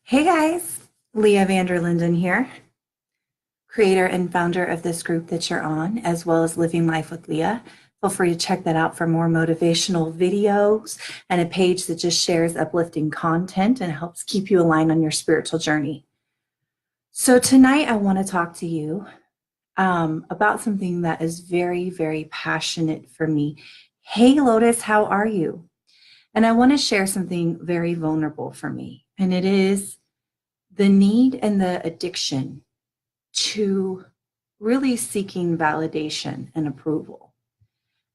Hey guys, Leah Vanderlinden here, creator and founder of this group that you're on, as well as Living Life with Leah. Feel free to check that out for more motivational videos and a page that just shares uplifting content and helps keep you aligned on your spiritual journey. So tonight I want to talk to you about something that is very, very passionate for me. Hey Lotus, how are you? And I want to share something very vulnerable for me, and it is the need and the addiction to really seeking validation and approval.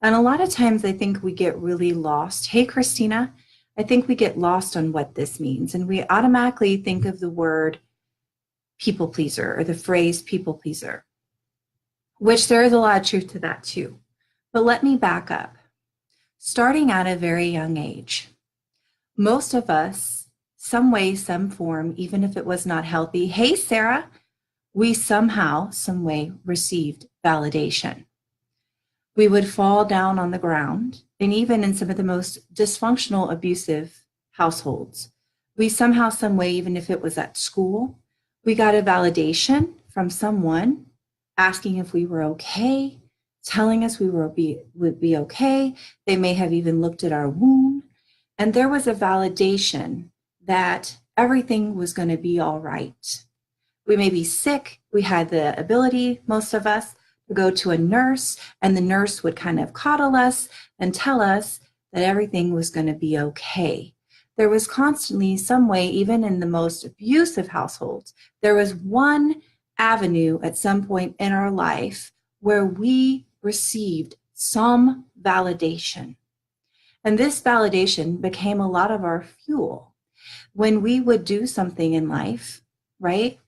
And a lot of times I think we get really lost. Hey, Christina, I think we get lost on what this means. And we automatically think of the word people pleaser or the phrase people pleaser, which there is a lot of truth to that too. But let me back up. Starting at a very young age, most of us, some way, some form, even if it was not healthy, hey, Sarah, we somehow, some way received validation. We would fall down on the ground, and even in some of the most dysfunctional, abusive households, we somehow, some way, even if it was at school, we got a validation from someone asking if we were okay, telling us would be okay. They may have even looked at our wound, and there was a validation that everything was going to be all right. We may be sick. We had the ability, most of us, to go to a nurse, and the nurse would kind of coddle us and tell us that everything was going to be okay. There was constantly some way, even in the most abusive households, there was one avenue at some point in our life where we received some validation. And this validation became a lot of our fuel. When we would do something in life, right?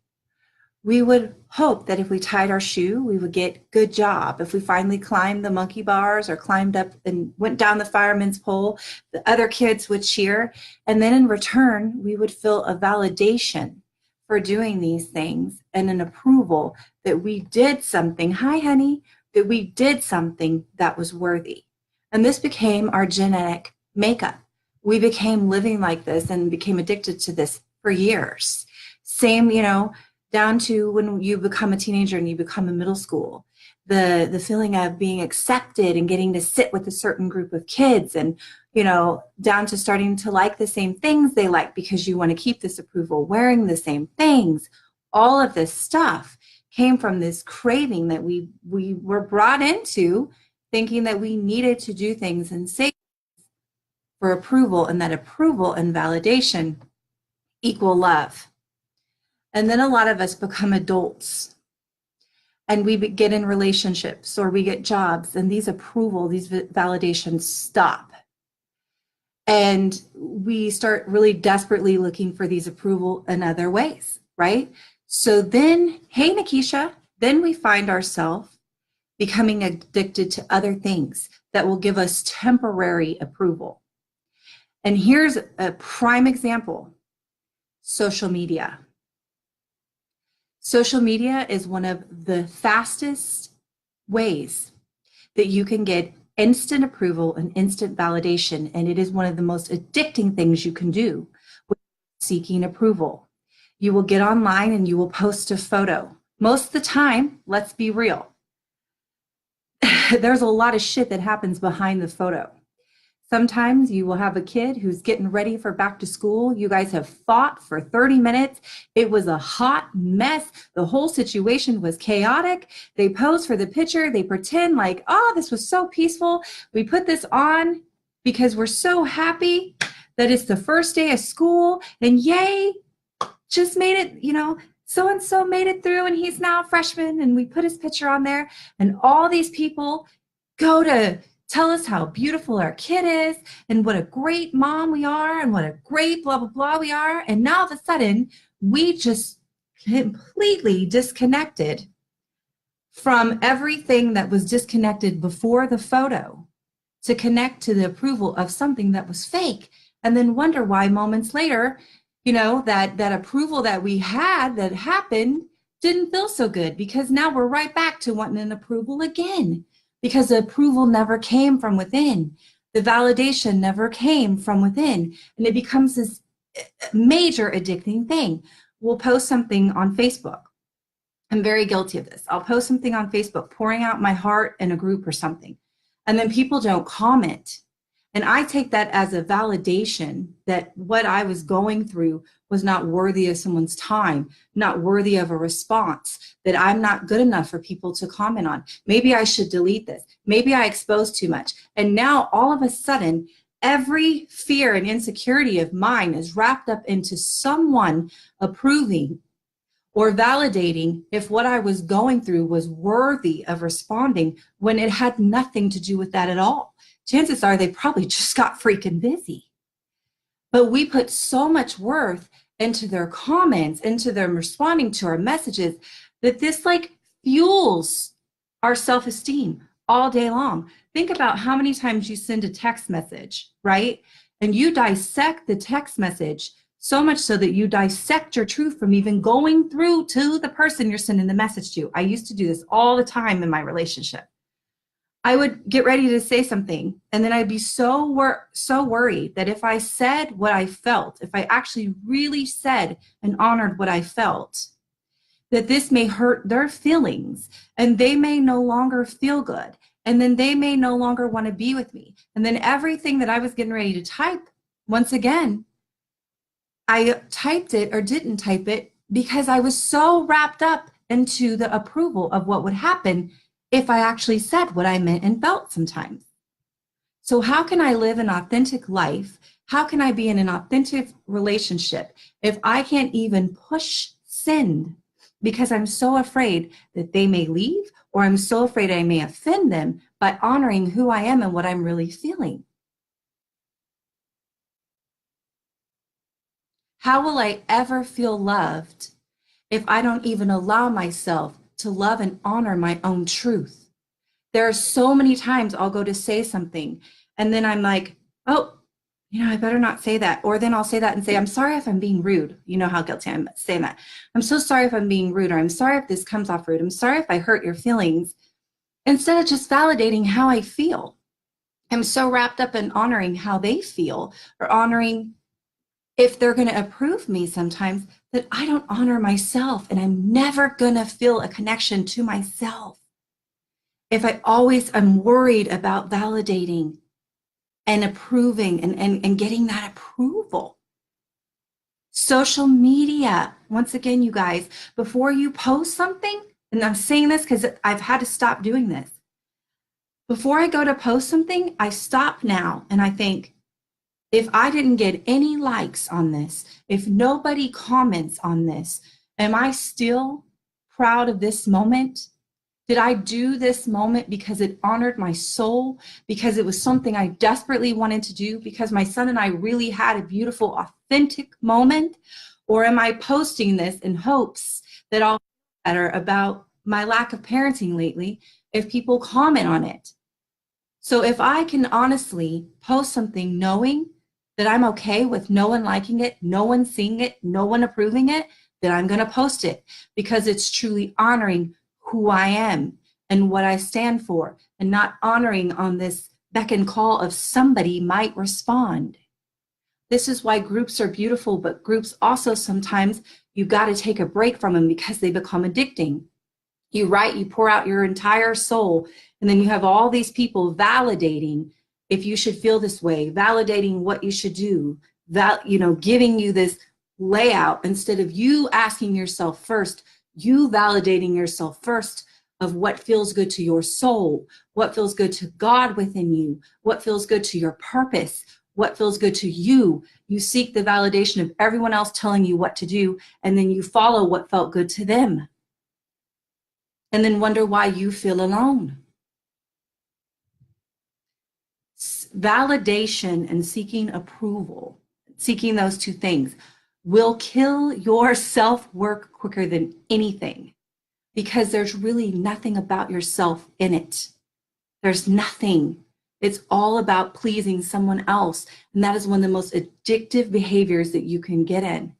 We would hope that if we tied our shoe, we would get good job. If we finally climbed the monkey bars or climbed up and went down the fireman's pole, the other kids would cheer. And then in return, we would feel a validation for doing these things and an approval that we did something, hi honey, that we did something that was worthy. And this became our genetic makeup. We became living like this and became addicted to this for years. Same, down to when you become a teenager and you become a middle school, the feeling of being accepted and getting to sit with a certain group of kids, and down to starting to like the same things they like because you want to keep this approval, wearing the same things. All of this stuff came from this craving that we were brought into, thinking that we needed to do things and say for approval, and that approval and validation equal love. And then a lot of us become adults and we get in relationships or we get jobs, and these validations stop. And we start really desperately looking for these approval in other ways, right? So then, hey, Nikisha, then we find ourselves becoming addicted to other things that will give us temporary approval. And here's a prime example: social media. Social media is one of the fastest ways that you can get instant approval and instant validation, and it is one of the most addicting things you can do with seeking approval. You will get online and you will post a photo. Most of the time, let's be real, there's a lot of shit that happens behind the photo. Sometimes you will have a kid who's getting ready for back to school. You guys have fought for 30 minutes. It was a hot mess. The whole situation was chaotic. They pose for the picture. They pretend like, oh, this was so peaceful. We put this on because we're so happy that it's the first day of school, and yay, just made it, so-and-so made it through and he's now a freshman, and we put his picture on there, and all these people go to tell us how beautiful our kid is and what a great mom we are and what a great blah, blah, blah we are. And now all of a sudden, we just completely disconnected from everything that was disconnected before the photo to connect to the approval of something that was fake, and then wonder why moments later, that approval that we had that happened didn't feel so good, because now we're right back to wanting an approval again. Because the approval never came from within. The validation never came from within. And it becomes this major addicting thing. We'll post something on Facebook. I'm very guilty of this. I'll post something on Facebook, pouring out my heart in a group or something, and then people don't comment. And I take that as a validation that what I was going through was not worthy of someone's time, not worthy of a response, that I'm not good enough for people to comment on. Maybe I should delete this. Maybe I exposed too much. And now all of a sudden, every fear and insecurity of mine is wrapped up into someone approving or validating if what I was going through was worthy of responding when it had nothing to do with that at all. Chances are they probably just got freaking busy. But we put so much worth into their comments, into them responding to our messages, that this like fuels our self-esteem all day long. Think about how many times you send a text message, right? And you dissect the text message so much so that you dissect your truth from even going through to the person you're sending the message to. I used to do this all the time in my relationship. I would get ready to say something, and then I'd be so worried that if I said what I felt, if I actually really said and honored what I felt, that this may hurt their feelings, and they may no longer feel good, and then they may no longer want to be with me. And then everything that I was getting ready to type, once again, I typed it or didn't type it because I was so wrapped up into the approval of what would happen if I actually said what I meant and felt sometimes. So how can I live an authentic life? How can I be in an authentic relationship if I can't even push send because I'm so afraid that they may leave, or I'm so afraid I may offend them by honoring who I am and what I'm really feeling? How will I ever feel loved if I don't even allow myself to love and honor my own truth? There are so many times I'll go to say something and then I'm like, oh, I better not say that. Or then I'll say that and say, I'm sorry if I'm being rude. You know how guilty I'm saying that. I'm so sorry if I'm being rude, or I'm sorry if this comes off rude. I'm sorry if I hurt your feelings. Instead of just validating how I feel. I'm so wrapped up in honoring how they feel, or honoring if they're going to approve me sometimes, that I don't honor myself, and I'm never going to feel a connection to myself if I always am worried about validating and approving and getting that approval. Social media, once again, you guys, before you post something, and I'm saying this because I've had to stop doing this. Before I go to post something, I stop now and I think, if I didn't get any likes on this, if nobody comments on this, am I still proud of this moment? Did I do this moment because it honored my soul, because it was something I desperately wanted to do, because my son and I really had a beautiful, authentic moment? Or am I posting this in hopes that I'll feel better about my lack of parenting lately if people comment on it? So if I can honestly post something knowing that I'm okay with no one liking it, no one seeing it, no one approving it, then I'm going to post it because it's truly honoring who I am and what I stand for, and not honoring on this beck and call of somebody might respond. This is why groups are beautiful, but groups also sometimes you got to take a break from them because they become addicting. You write, you pour out your entire soul, and then you have all these people validating if you should feel this way, validating what you should do, that, giving you this layout instead of you asking yourself first, you validating yourself first of what feels good to your soul, what feels good to God within you, what feels good to your purpose, what feels good to you. You seek the validation of everyone else telling you what to do, and then you follow what felt good to them. And then wonder why you feel alone. Validation and seeking approval, seeking those two things, will kill your self-work quicker than anything, because there's really nothing about yourself in it. There's nothing. It's all about pleasing someone else. And that is one of the most addictive behaviors that you can get in.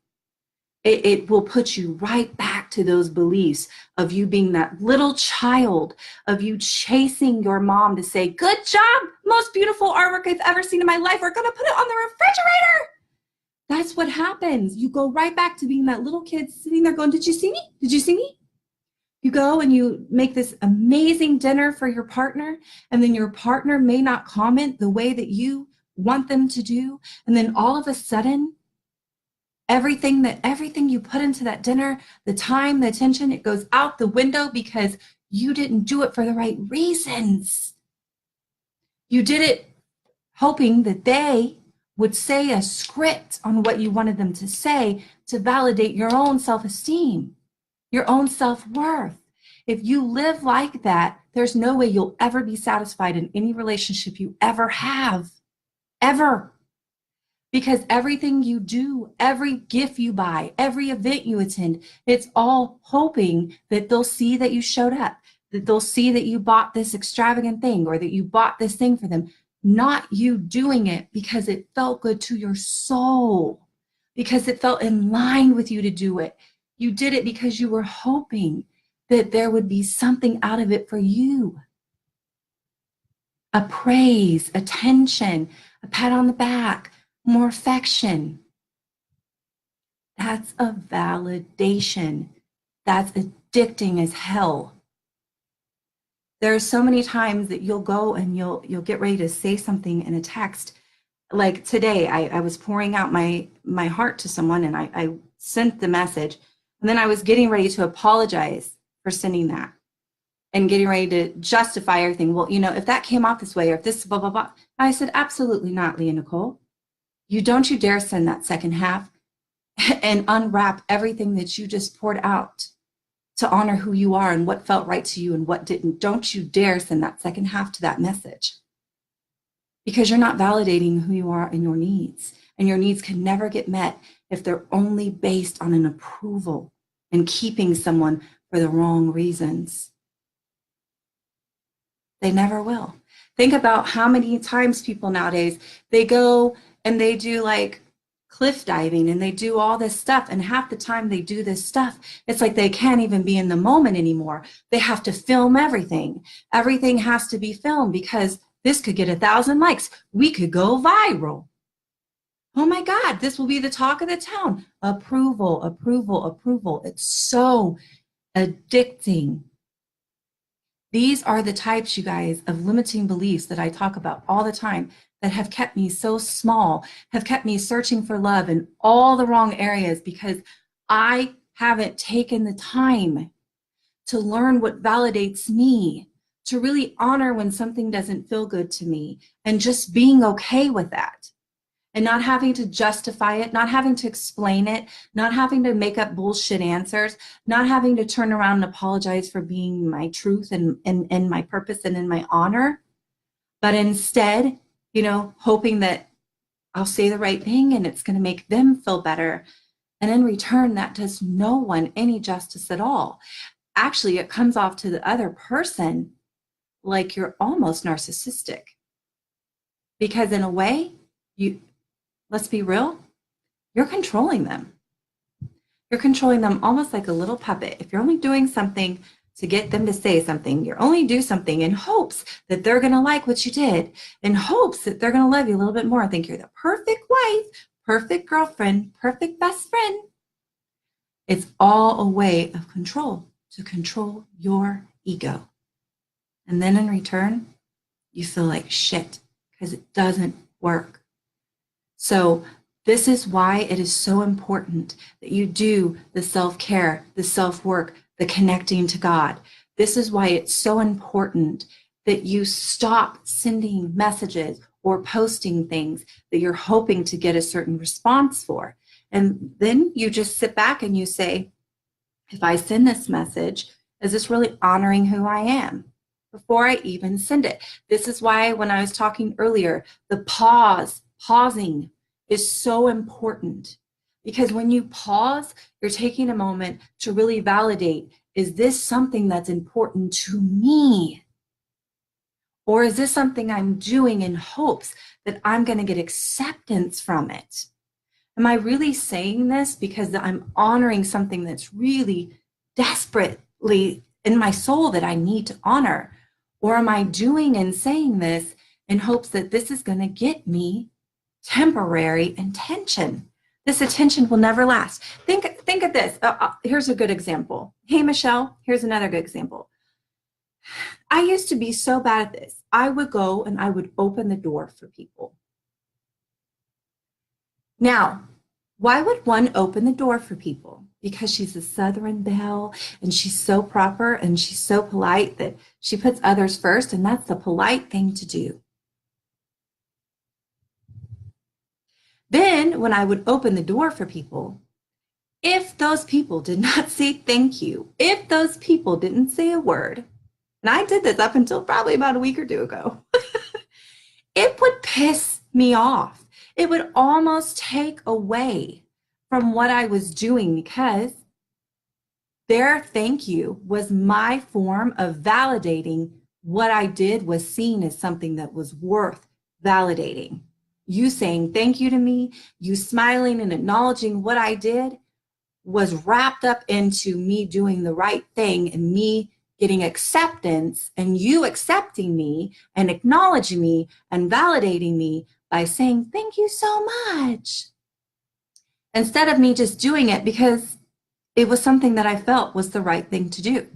It will put you right back to those beliefs of you being that little child, of you chasing your mom to say, good job, most beautiful artwork I've ever seen in my life. We're going to put it on the refrigerator. That's what happens. You go right back to being that little kid sitting there going, did you see me? Did you see me? You go and you make this amazing dinner for your partner, and then your partner may not comment the way that you want them to do. And then all of a sudden, everything you put into that dinner, the time, the attention, it goes out the window because you didn't do it for the right reasons. You did it hoping that they would say a script on what you wanted them to say to validate your own self-esteem, your own self-worth. If you live like that, there's no way you'll ever be satisfied in any relationship you ever have, ever. Because everything you do, every gift you buy, every event you attend, it's all hoping that they'll see that you showed up, that they'll see that you bought this extravagant thing or that you bought this thing for them, not you doing it because it felt good to your soul, because it felt in line with you to do it. You did it because you were hoping that there would be something out of it for you. A praise, attention, a pat on the back, more affection. That's a validation. That's addicting as hell. There are so many times that you'll go and you'll get ready to say something in a text. Like today, I was pouring out my heart to someone, and I sent the message, and then I was getting ready to apologize for sending that and getting ready to justify everything. Well, if that came out this way, or if this blah, blah, blah. I said, absolutely not, Leah Nicole. Don't you dare send that second half and unwrap everything that you just poured out to honor who you are and what felt right to you and what didn't. Don't you dare send that second half to that message, because you're not validating who you are and your needs. And your needs can never get met if they're only based on an approval and keeping someone for the wrong reasons. They never will. Think about how many times people nowadays, they go and they do like cliff diving and they do all this stuff. And half the time they do this stuff, it's like they can't even be in the moment anymore. They have to film everything. Everything has to be filmed because this could get 1,000 likes. We could go viral. Oh my God, this will be the talk of the town. Approval, approval, approval. It's so addicting. These are the types, you guys, of limiting beliefs that I talk about all the time that have kept me so small, have kept me searching for love in all the wrong areas because I haven't taken the time to learn what validates me, to really honor when something doesn't feel good to me, and just being okay with that. And not having to justify it, not having to explain it, not having to make up bullshit answers, not having to turn around and apologize for being my truth and my purpose and in my honor, but instead, hoping that I'll say the right thing and it's going to make them feel better. And in return, that does no one any justice at all. Actually, it comes off to the other person like you're almost narcissistic. Because in a way, let's be real, you're controlling them. You're controlling them almost like a little puppet. If you're only doing something to get them to say something, you only do something in hopes that they're going to like what you did, in hopes that they're going to love you a little bit more and think you're the perfect wife, perfect girlfriend, perfect best friend. It's all a way of control, to control your ego. And then in return, you feel like shit because it doesn't work. So this is why it is so important that you do the self-care, the self-work, the connecting to God. This is why it's so important that you stop sending messages or posting things that you're hoping to get a certain response for. And then you just sit back and you say, if I send this message, is this really honoring who I am? Before I even send it. This is why when I was talking earlier, the pausing is so important, because when you pause, you're taking a moment to really validate, is this something that's important to me? Or is this something I'm doing in hopes that I'm going to get acceptance from it? Am I really saying this because I'm honoring something that's really desperately in my soul that I need to honor? Or am I doing and saying this in hopes that this is going to get me temporary attention, This attention will never last. Think of this. Here's a good example. Hey, Michelle, here's another good example. I used to be so bad at this. I would go and I would open the door for people. Now, why would one open the door for people? Because she's a Southern belle and she's so proper and she's so polite that she puts others first, and that's the polite thing to do. Then, when I would open the door for people, if those people did not say thank you, if those people didn't say a word, and I did this up until probably about a week or two ago, it would piss me off. It would almost take away from what I was doing, because their thank you was my form of validating what I did was seen as something that was worth validating. You saying thank you to me, you smiling and acknowledging what I did was wrapped up into me doing the right thing and me getting acceptance, and you accepting me and acknowledging me and validating me by saying thank you so much, instead of me just doing it because it was something that I felt was the right thing to do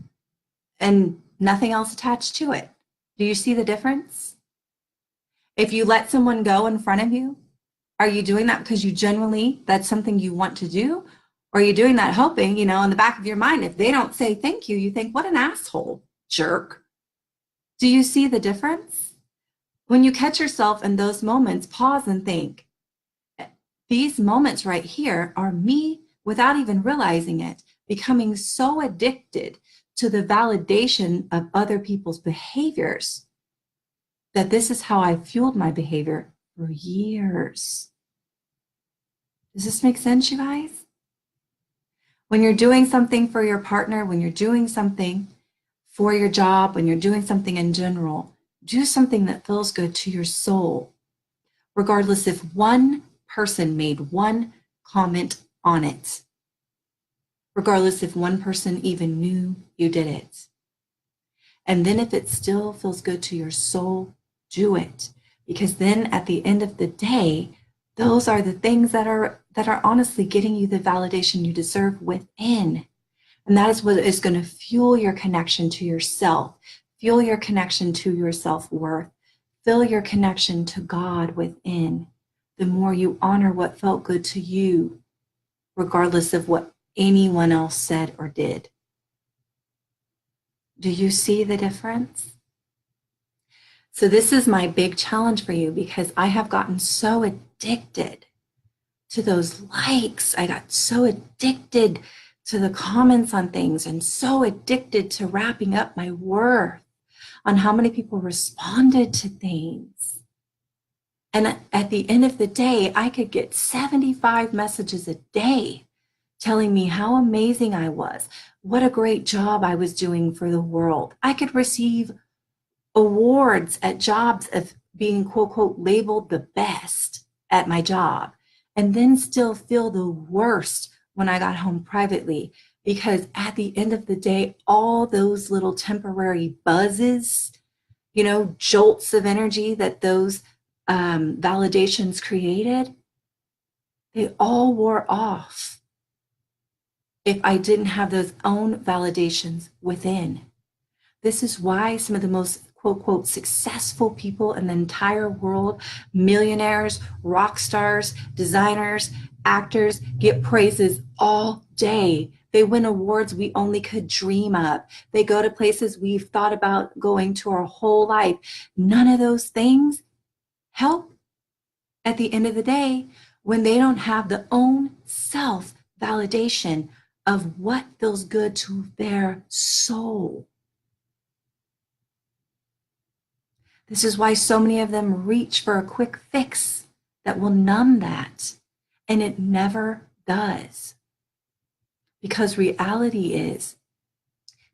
and nothing else attached to it. Do you see the difference? If you let someone go in front of you, are you doing that because you genuinely, that's something you want to do? Or are you doing that hoping, in the back of your mind, if they don't say thank you, you think, what an asshole, jerk. Do you see the difference? When you catch yourself in those moments, pause and think, these moments right here are me, without even realizing it, becoming so addicted to the validation of other people's behaviors that this is how I fueled my behavior for years. Does this make sense, you guys? When you're doing something for your partner, when you're doing something for your job, when you're doing something in general, do something that feels good to your soul, regardless if one person made one comment on it, regardless if one person even knew you did it. And then if it still feels good to your soul, do it. Because then at the end of the day, those are the things that are honestly getting you the validation you deserve within. And that is what is going to fuel your connection to yourself, fuel your connection to your self-worth, fill your connection to God within. The more you honor what felt good to you, regardless of what anyone else said or did. Do you see the difference? So this is my big challenge for you, because I have gotten so addicted to those likes. I got so addicted to the comments on things, and so addicted to wrapping up my worth on how many people responded to things. And at the end of the day, I could get 75 messages a day telling me how amazing I was, what a great job I was doing for the world. I could receive awards at jobs of being, quote, quote, labeled the best at my job, and then still feel the worst when I got home privately, because at the end of the day, all those little temporary buzzes, jolts of energy that those validations created, they all wore off if I didn't have those own validations within. This is why some of the most, quote, quote, successful people in the entire world, millionaires, rock stars, designers, actors, get praises all day. They win awards we only could dream of. They go to places we've thought about going to our whole life. None of those things help at the end of the day when they don't have the own self-validation of what feels good to their soul. This is why so many of them reach for a quick fix that will numb that, and it never does. Because reality is,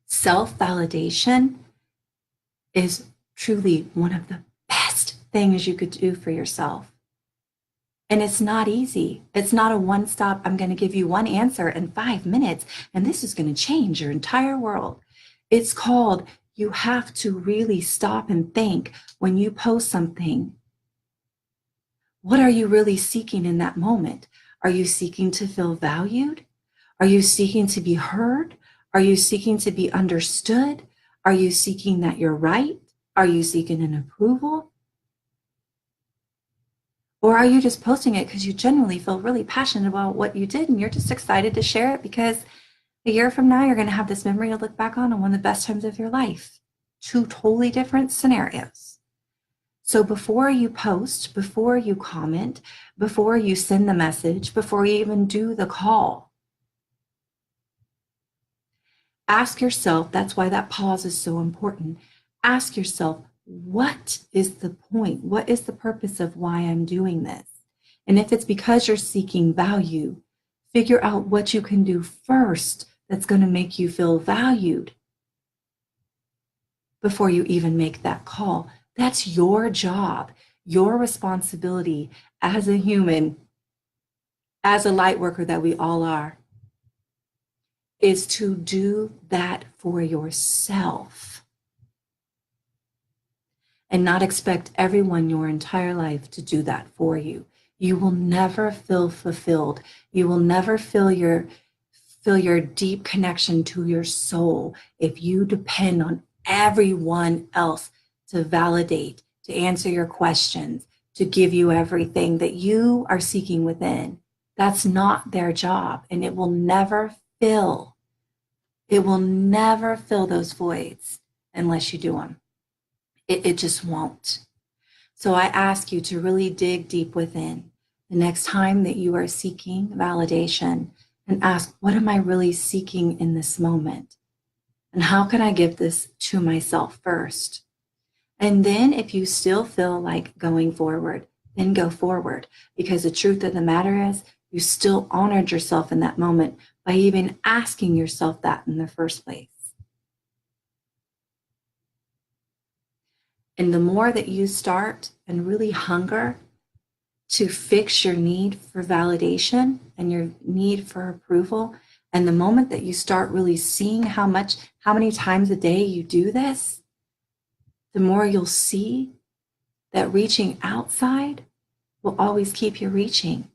self-validation is truly one of the best things you could do for yourself. And it's not easy. It's not a one-stop, I'm going to give you one answer in 5 minutes, and this is going to change your entire world. It's called, you have to really stop and think when you post something. What are you really seeking in that moment? Are you seeking to feel valued? Are you seeking to be heard? Are you seeking to be understood? Are you seeking that you're right? Are you seeking an approval? Or are you just posting it because you genuinely feel really passionate about what you did and you're just excited to share it because a year from now you're going to have this memory to look back on one of the best times of your life? Two totally different scenarios. So before you post, before you comment, before you send the message, before you even do the call, ask yourself, that's why that pause is so important. Ask yourself, what is the point? What is the purpose of why I'm doing this? And if it's because you're seeking value, figure out what you can do first that's going to make you feel valued before you even make that call. That's your job, your responsibility as a human, as a light worker that we all are, is to do that for yourself and not expect everyone your entire life to do that for you. You will never feel fulfilled. You will never feel your deep connection to your soul if you depend on everyone else to validate, to answer your questions, to give you everything that you are seeking within. That's not their job, and it will never fill. It will never fill those voids unless you do them. It just won't. So I ask you to really dig deep within the next time that you are seeking validation and ask, what am I really seeking in this moment? And how can I give this to myself first? And then if you still feel like going forward, then go forward. Because the truth of the matter is, you still honored yourself in that moment by even asking yourself that in the first place. And the more that you start and really hunger to fix your need for validation and your need for approval, and the moment that you start really seeing how many times a day you do this, the more you'll see that reaching outside will always keep you reaching.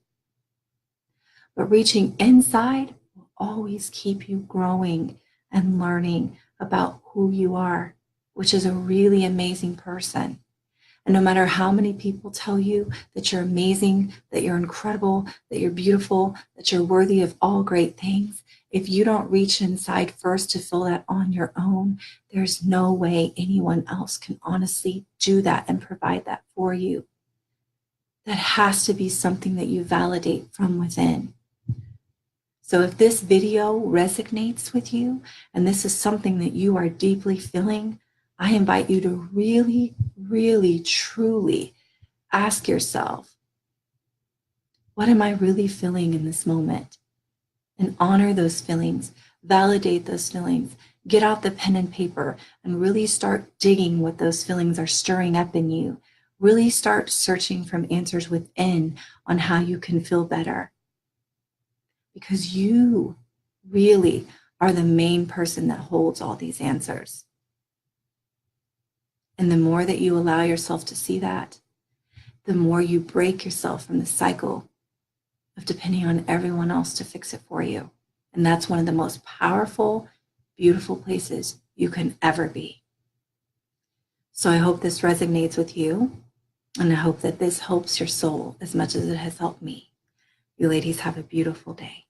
But reaching inside will always keep you growing and learning about who you are, which is a really amazing person. And no matter how many people tell you that you're amazing, that you're incredible, that you're beautiful, that you're worthy of all great things, if you don't reach inside first to feel that on your own, there's no way anyone else can honestly do that and provide that for you. That has to be something that you validate from within. So if this video resonates with you and this is something that you are deeply feeling, I invite you to really, really, truly ask yourself, what am I really feeling in this moment? And honor those feelings, validate those feelings, get out the pen and paper and really start digging what those feelings are stirring up in you. Really start searching from answers within on how you can feel better. Because you really are the main person that holds all these answers. And the more that you allow yourself to see that, the more you break yourself from the cycle of depending on everyone else to fix it for you. And that's one of the most powerful, beautiful places you can ever be. So I hope this resonates with you. And I hope that this helps your soul as much as it has helped me. You ladies have a beautiful day.